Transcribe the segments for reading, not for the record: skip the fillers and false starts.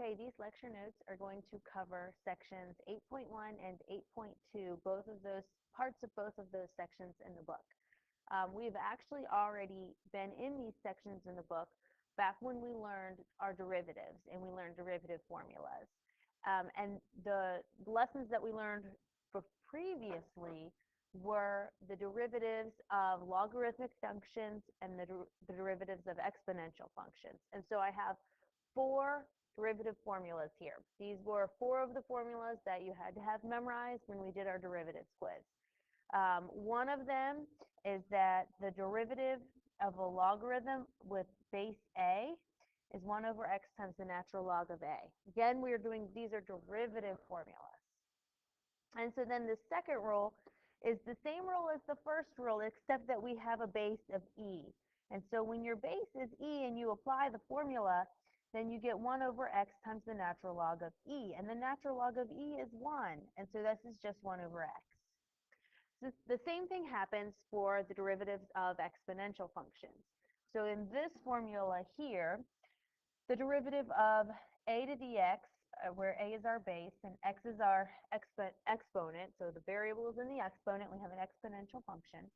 Okay, these lecture notes are going to cover sections 8.1 and 8.2, both of those parts of both of those sections in the book. We've actually already been in these sections in the book back when we learned our derivatives and we learned derivative formulas. And the lessons that we learned previously were the derivatives of logarithmic functions and the derivatives of exponential functions. And so I have 4 derivative formulas here. These were 4 of the formulas that you had to have memorized when we did our derivatives quiz. One of them is that the derivative of a logarithm with base a is 1 over x times the natural log of a. Again, these are derivative formulas. And so then the second rule is the same rule as the first rule, except that we have a base of e. And so when your base is e and you apply the formula, then you get 1 over x times the natural log of e. And the natural log of e is 1. And so this is just 1 over x. So the same thing happens for the derivatives of exponential functions. So in this formula here, the derivative of a to the x, where a is our base and x is our exponent, so the variable is in the exponent, we have an exponential function.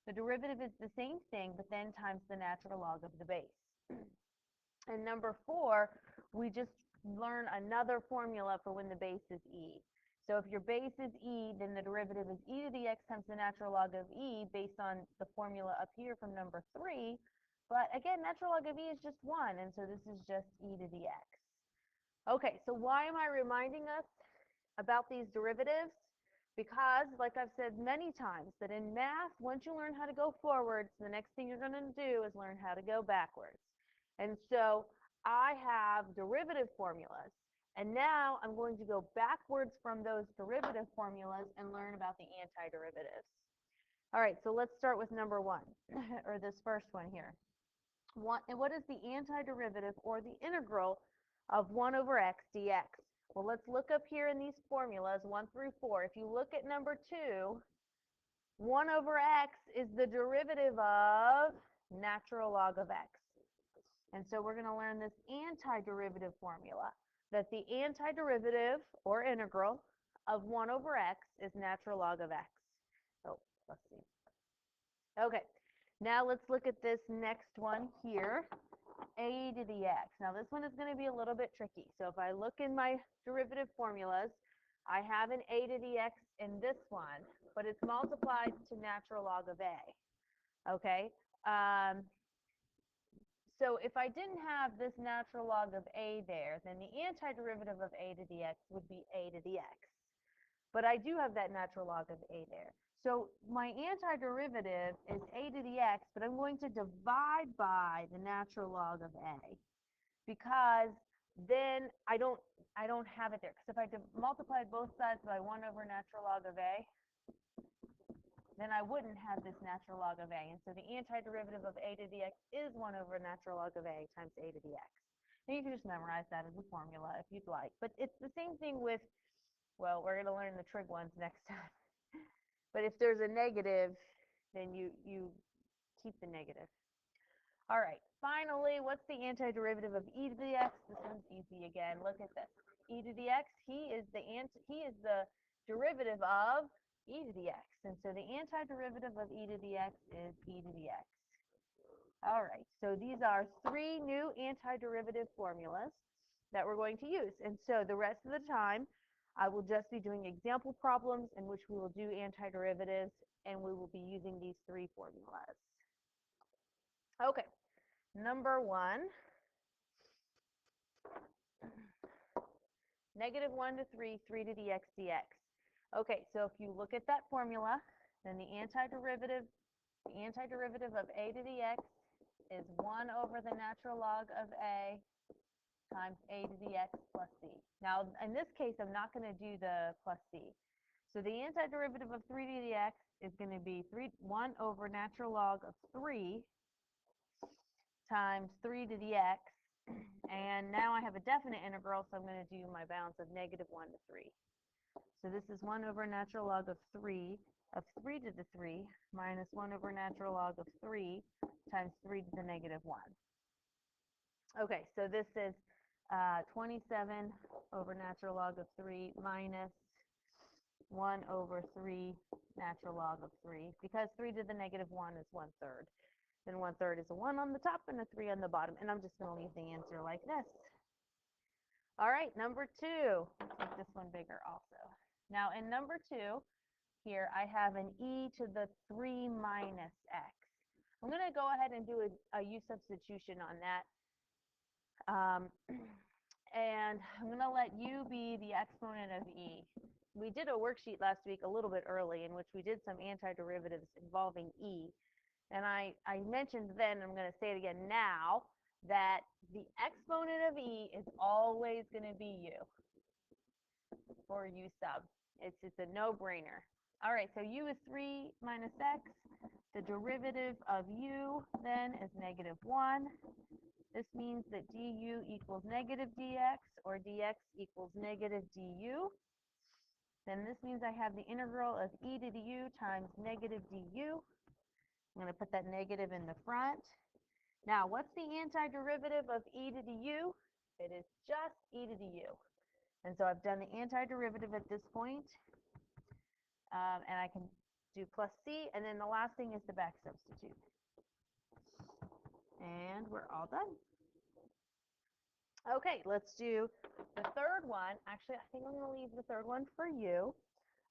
The derivative is the same thing, but then times the natural log of the base. And number 4, we just learn another formula for when the base is e. So if your base is e, then the derivative is e to the x times the natural log of e based on the formula up here from number 3. But again, natural log of e is just 1, and so this is just e to the x. Okay, so why am I reminding us about these derivatives? Because, like I've said many times, that in math, once you learn how to go forwards, the next thing you're going to do is learn how to go backwards. And so I have derivative formulas. And now I'm going to go backwards from those derivative formulas and learn about the antiderivatives. All right, so let's start with number 1, or this first one here. What is the antiderivative or the integral of 1 over x dx? Well, let's look up here in these formulas, 1 through 4. If you look at number 2, 1 over x is the derivative of natural log of x. And so we're going to learn this antiderivative formula, that the antiderivative or integral of 1 over x is natural log of x. So let's see. Okay, now let's look at this next one here, a to the x. Now this one is going to be a little bit tricky. So if I look in my derivative formulas, I have an a to the x in this one, but it's multiplied to natural log of a. Okay. So if I didn't have this natural log of a there, then the antiderivative of a to the x would be a to the x. But I do have that natural log of a there. So my antiderivative is a to the x, but I'm going to divide by the natural log of a, because then I don't have it there. Because if I multiplied both sides by 1 over natural log of a, then I wouldn't have this natural log of a. And so the antiderivative of a to the x is 1 over natural log of a times a to the x. And you can just memorize that as a formula if you'd like. But it's the same thing with, well, we're going to learn the trig ones next time. But if there's a negative, then you keep the negative. All right, finally, what's the antiderivative of e to the x? This one's easy again. Look at this. E to the x, he is the derivative of e to the x. And so the antiderivative of e to the x is e to the x. All right, so these are 3 new antiderivative formulas that we're going to use. And so the rest of the time, I will just be doing example problems in which we will do antiderivatives, and we will be using these 3 formulas. Okay, number 1, negative 1 to 3, 3 to the x dx. Okay, so if you look at that formula, then the antiderivative of a to the x is 1 over the natural log of a times a to the x plus c. Now, in this case, I'm not going to do the plus c. So the antiderivative of 3 to the x is going to be 1 over natural log of 3 times 3 to the x. And now I have a definite integral, so I'm going to do my balance of negative 1 to 3. So this is 1 over natural log of 3 to the 3 minus 1 over natural log of 3 times 3 to the negative 1. Okay, so this is 27 over natural log of 3 minus 1 over 3 natural log of 3. Because 3 to the negative 1 is 1/3. Then 1/3 is a 1 on the top and a 3 on the bottom. And I'm just going to leave the answer like this. All right, number 2. Let's make this one bigger also. Now in number 2, here I have an e to the 3 minus x. I'm going to go ahead and do a u substitution on that. And I'm going to let u be the exponent of e. We did a worksheet last week a little bit early in which we did some antiderivatives involving e. And I mentioned then, I'm going to say it again now, that the exponent of e is always going to be u for u sub. It's a no-brainer. All right, so u is 3 minus x. The derivative of u then is negative 1. This means that du equals negative dx, or dx equals negative du. Then this means I have the integral of e to the u times negative du. I'm going to put that negative in the front. Now, what's the antiderivative of e to the u? It is just e to the u. And so I've done the antiderivative at this point. And I can do plus c, and then the last thing is the back substitute. And we're all done. Okay, let's do the third one. Actually, I think I'm going to leave the third one for you.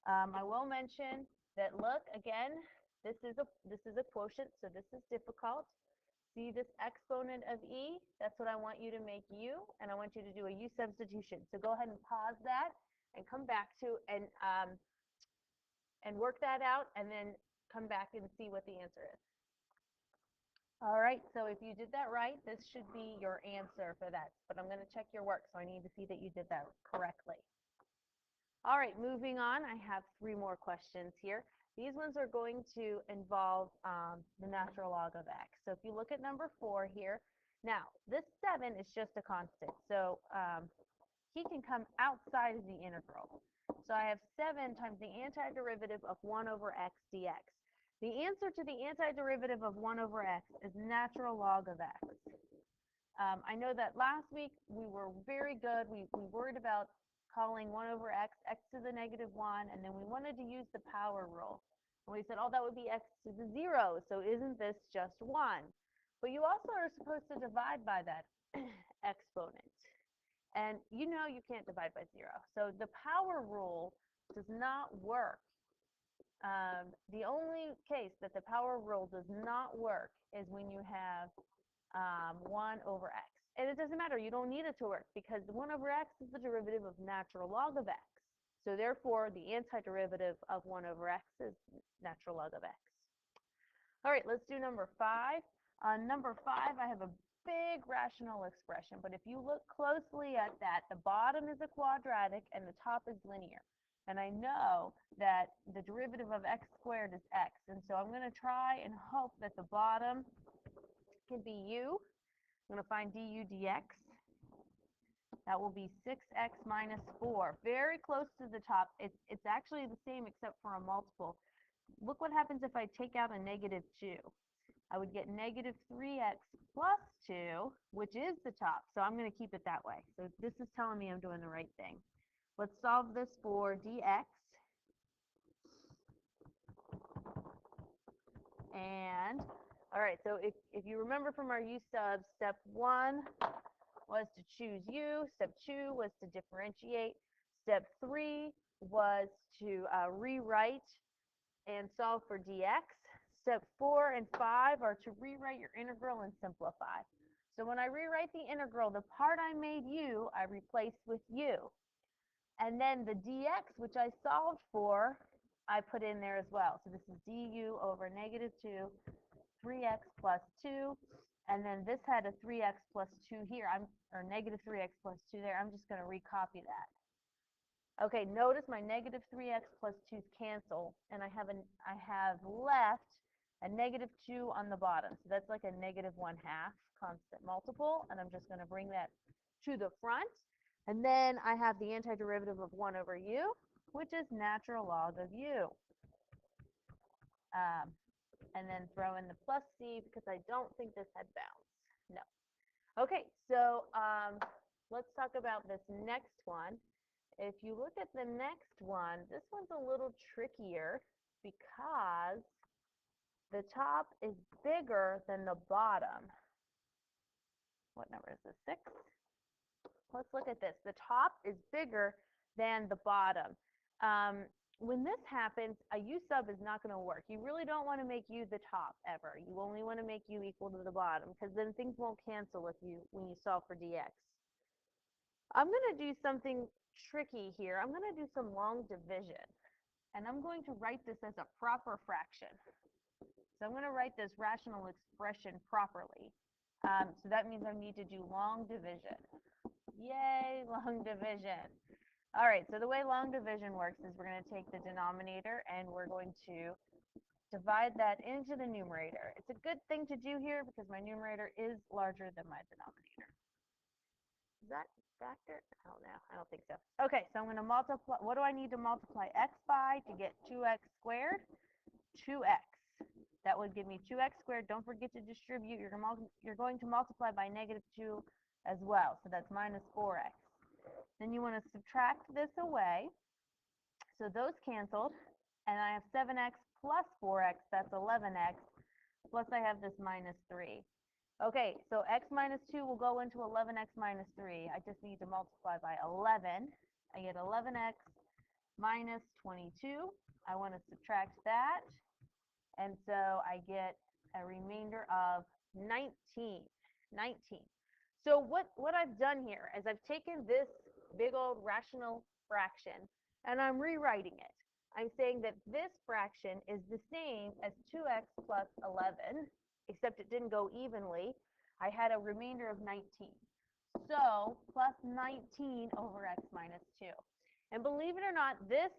I will mention that, look, again, this is a quotient, so this is difficult. See this exponent of e? That's what I want you to make u, and I want you to do a u substitution. So go ahead and pause that and come back to and work that out, and then come back and see what the answer is. All right, so if you did that right, this should be your answer for that. But I'm going to check your work, so I need to see that you did that correctly. All right, moving on, I have 3 more questions here. These ones are going to involve the natural log of x. So if you look at number 4 here, now this 7 is just a constant. So he can come outside of the integral. So I have 7 times the antiderivative of 1 over x dx. The answer to the antiderivative of 1 over x is natural log of x. I know that last week we were very good. We worried about calling 1 over x, x to the negative 1, and then we wanted to use the power rule. And we said, oh, that would be x to the 0, so isn't this just 1? But you also are supposed to divide by that exponent. And you know you can't divide by 0. So the power rule does not work. The only case that the power rule does not work is when you have 1 over x. And it doesn't matter. You don't need it to work because 1 over x is the derivative of natural log of x. So therefore, the antiderivative of 1 over x is natural log of x. All right, let's do number 5. On number 5, I have a big rational expression. But if you look closely at that, the bottom is a quadratic and the top is linear. And I know that the derivative of x squared is x. And so I'm going to try and hope that the bottom can be u. I'm going to find du dx. That will be 6x minus 4. Very close to the top. It's actually the same except for a multiple. Look what happens if I take out a negative 2. I would get negative 3x plus 2, which is the top. So I'm going to keep it that way. So this is telling me I'm doing the right thing. Let's solve this for dx. And, all right, so if you remember from our u subs, step 1 was to choose u. Step 2 was to differentiate. Step 3 was to rewrite and solve for dx. Step 4 and 5 are to rewrite your integral and simplify. So when I rewrite the integral, the part I made u, I replaced with u. And then the dx, which I solved for, I put in there as well. So this is du over negative 2, 3x plus 2. And then this had a 3x plus 2 here, or negative 3x plus 2 there. I'm just going to recopy that. Okay, notice my negative 3x plus 2's cancel, and I have left a negative 2 on the bottom. So that's like a negative 1/2 constant multiple, and I'm just going to bring that to the front. And then I have the antiderivative of 1 over u, which is natural log of u. And then throw in the plus c because I don't think this had bounds. No. Okay, so let's talk about this next one. If you look at the next one, this one's a little trickier because the top is bigger than the bottom. What number is this? 6? Let's look at this. The top is bigger than the bottom. When this happens, a u sub is not going to work. You really don't want to make u the top ever. You only want to make u equal to the bottom, because then things won't cancel with you when you solve for dx. I'm going to do something tricky here. I'm going to do some long division, and I'm going to write this as a proper fraction. So I'm going to write this rational expression properly. So that means I need to do long division. Yay, long division. All right, so the way long division works is we're going to take the denominator and we're going to divide that into the numerator. It's a good thing to do here because my numerator is larger than my denominator. Is that factor? I don't know. I don't think so. Okay, so I'm going to multiply. What do I need to multiply x by to get 2x squared? 2x. That would give me 2x squared. Don't forget to distribute. You're going to multiply by -2 as well. So that's minus 4x. Then you want to subtract this away. So those canceled. And I have 7x plus 4x. That's 11x. Plus I have this minus 3. Okay, so x minus 2 will go into 11x minus 3. I just need to multiply by 11. I get 11x minus 22. I want to subtract that. And so I get a remainder of 19. 19. So what I've done here is I've taken this big old rational fraction and I'm rewriting it. I'm saying that this fraction is the same as 2x plus 11, except it didn't go evenly. I had a remainder of 19. So plus 19 over x minus 2. And believe it or not, this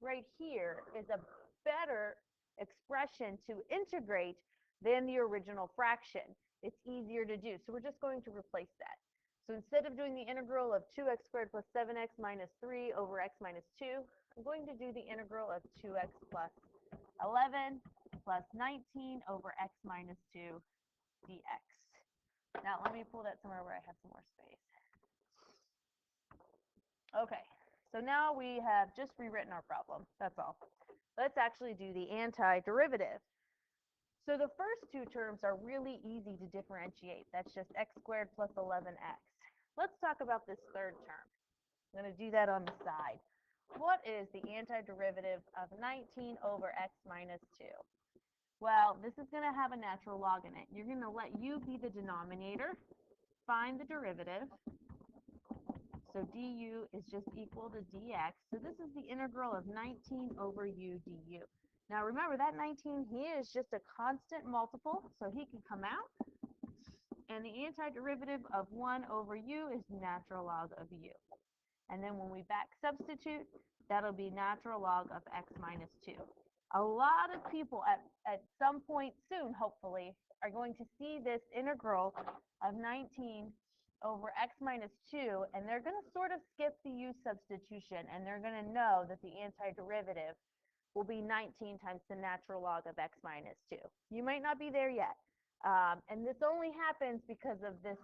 right here is a better expression to integrate than the original fraction. It's easier to do. So we're just going to replace that. So instead of doing the integral of 2x squared plus 7x minus 3 over x minus 2, I'm going to do the integral of 2x plus 11 plus 19 over x minus 2 dx. Now let me pull that somewhere where I have some more space. Okay, so now we have just rewritten our problem. That's all. Let's actually do the antiderivative. So the first two terms are really easy to differentiate. That's just x squared plus 11x. Let's talk about this third term. I'm going to do that on the side. What is the antiderivative of 19 over x minus 2? Well, this is going to have a natural log in it. You're going to let u be the denominator, find the derivative. So du is just equal to dx. So this is the integral of 19 over u du. Now remember, that 19 here is just a constant multiple, so he can come out. And the antiderivative of 1 over u is natural log of u. And then when we back substitute, that'll be natural log of x minus 2. A lot of people at some point soon, hopefully, are going to see this integral of 19 over x minus 2, and they're going to sort of skip the u substitution, and they're going to know that the antiderivative will be 19 times the natural log of x minus 2. You might not be there yet. And this only happens because of this.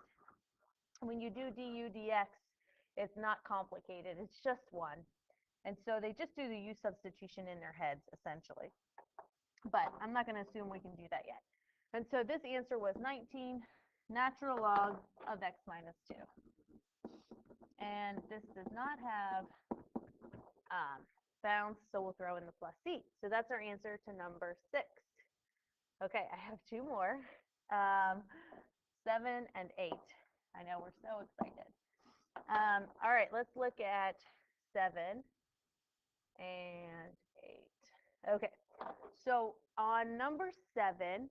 When you do du dx, it's not complicated. It's just 1. And so they just do the u substitution in their heads, essentially. But I'm not going to assume we can do that yet. And so this answer was 19 natural log of x minus 2. And this does not have bounds, so we'll throw in the plus c. So that's our answer to number 6. Okay, I have 2 more. 7 and 8. I know, we're so excited. All right, let's look at 7 and 8. Okay, so on number 7,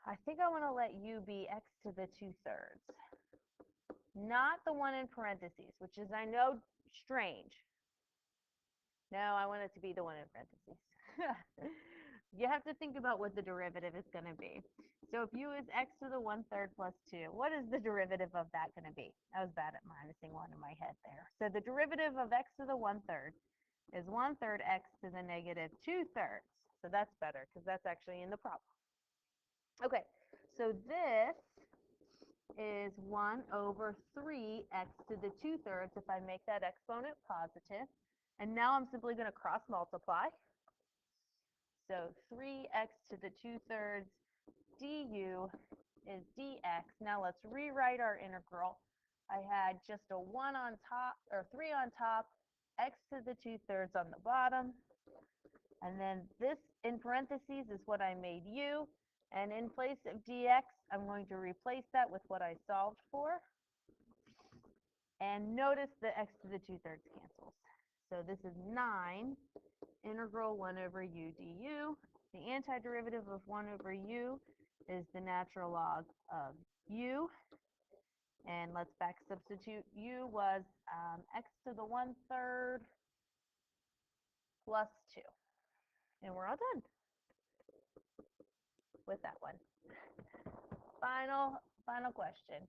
I think I want to let u be x to the 2/3. Not the one in parentheses, which is, I know, strange. No, I want it to be the one in parentheses. You have to think about what the derivative is going to be. So if u is x to the 1/3 plus 2, what is the derivative of that going to be? I was bad at minusing 1 in my head there. So the derivative of x to the 1/3 is 1/3 x to the negative 2/3. So that's better because that's actually in the problem. Okay, so this is 1 over 3x to the 2/3 if I make that exponent positive. And now I'm simply going to cross multiply. So 3x to the 2/3 du is dx. Now let's rewrite our integral. I had just a 1 on top, or 3 on top, x to the 2/3 on the bottom. And then this in parentheses is what I made u. And in place of dx, I'm going to replace that with what I solved for. And notice the x to the 2/3 cancels. So this is 9 integral 1 over u du. The antiderivative of 1 over u is the natural log of u. And let's back substitute. U was x to the 1/3 plus 2. And we're all done with that one. Final question.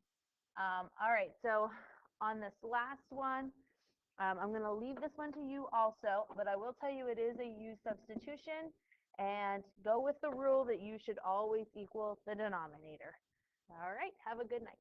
All right, so on this last one, I'm going to leave this one to you also, but I will tell you it is a u substitution, and go with the rule that u should always equal the denominator. All right, have a good night.